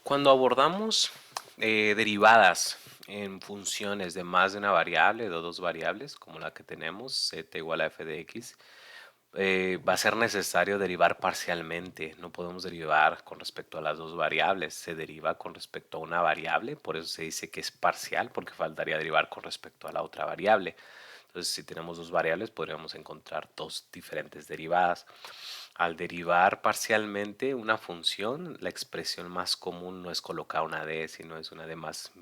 Cuando abordamos derivadas en funciones de más de una variable, de dos variables, como la que tenemos, z igual a f de x, va a ser necesario derivar parcialmente. No podemos derivar con respecto a las dos variables. Se deriva con respecto a una variable, por eso se dice que es parcial, porque faltaría derivar con respecto a la otra variable. Entonces, si tenemos dos variables, podríamos encontrar dos diferentes derivadas. Al derivar parcialmente una función, la expresión más común no es colocar una d, sino es una d más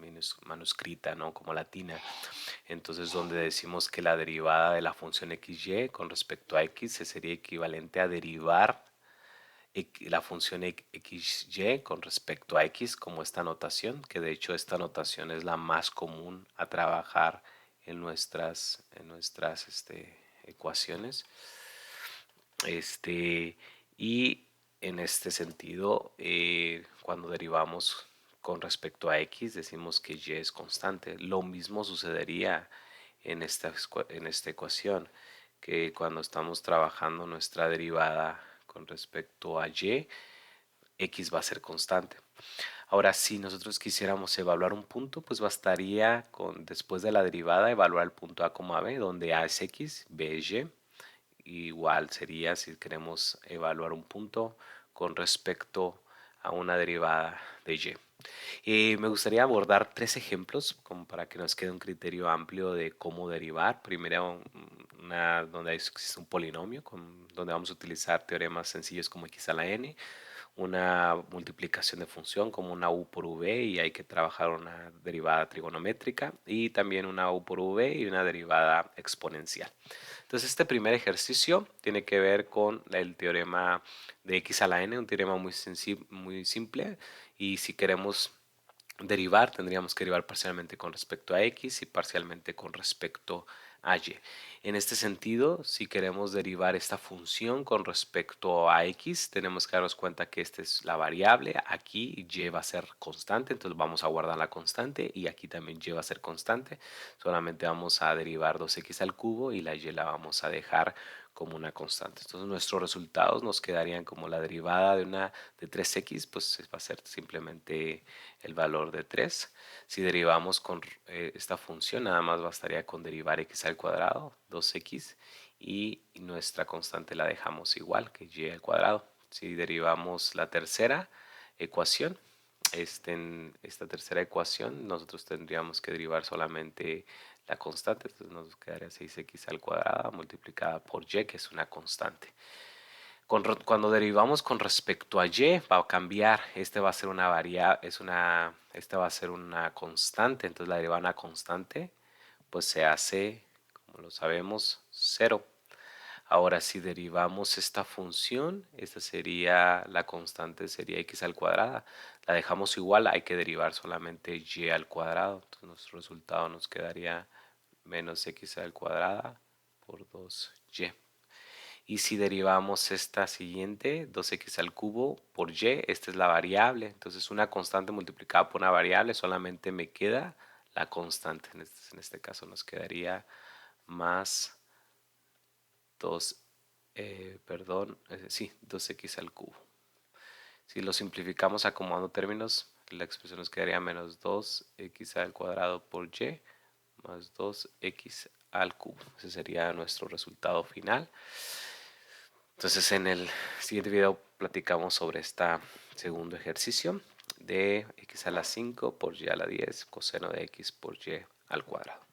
manuscrita, ¿no? Como latina. Entonces, donde decimos que la derivada de la función xy con respecto a x sería equivalente a derivar la función xy con respecto a x, como esta notación, que de hecho esta notación es la más común a trabajar en nuestras ecuaciones. Y en este sentido, cuando derivamos con respecto a x, decimos que y es constante. Lo mismo sucedería en esta ecuación, que cuando estamos trabajando nuestra derivada con respecto a y, x va a ser constante. Ahora, si nosotros quisiéramos evaluar un punto, pues bastaría con, después de la derivada, evaluar el punto a, b, donde a es x, b es y. Igual sería si queremos evaluar un punto con respecto a una derivada de y. Me gustaría abordar tres ejemplos como para que nos quede un criterio amplio de cómo derivar. Primero, donde existe un polinomio, donde vamos a utilizar teoremas sencillos como x a la n, una multiplicación de función como una u por v y hay que trabajar una derivada trigonométrica, y también una u por v y una derivada exponencial. Entonces, este primer ejercicio tiene que ver con el teorema de x a la n, un teorema muy simple, y si queremos derivar, tendríamos que derivar parcialmente con respecto a x y parcialmente con respecto a y. En este sentido, si queremos derivar esta función con respecto a x, tenemos que darnos cuenta que esta es la variable, aquí y va a ser constante, entonces vamos a guardar la constante, y aquí también y va a ser constante. Solamente vamos a derivar 2x al cubo y la y la vamos a dejar como una constante. Entonces nuestros resultados nos quedarían como la derivada de 3x, pues va a ser simplemente el valor de 3. Si derivamos con esta función, nada más bastaría con derivar x al cuadrado, 2x, y nuestra constante la dejamos igual, que y al cuadrado. Si derivamos la tercera ecuación, en esta tercera ecuación nosotros tendríamos que derivar solamente la constante, entonces nos quedaría 6x al cuadrado multiplicada por y, que es una constante. Cuando derivamos con respecto a y, va a cambiar. Este va a ser una variable, esta va a ser una constante. Entonces la derivada de una constante, pues se hace, como lo sabemos, 0. Ahora, si derivamos esta función, esta sería la constante, sería x al cuadrado. La dejamos igual, hay que derivar solamente y al cuadrado. Entonces nuestro resultado nos quedaría menos x al cuadrado por 2y. Y si derivamos esta siguiente, 2x al cubo por y, esta es la variable. Entonces una constante multiplicada por una variable, solamente me queda la constante. En este caso nos quedaría más 2, sí, 2x al cubo. Si lo simplificamos acomodando términos, la expresión nos quedaría menos 2x al cuadrado por y más 2x al cubo. Ese sería nuestro resultado final. Entonces, en el siguiente video platicamos sobre este segundo ejercicio de x a la 5 por y a la 10 coseno de x por y al cuadrado.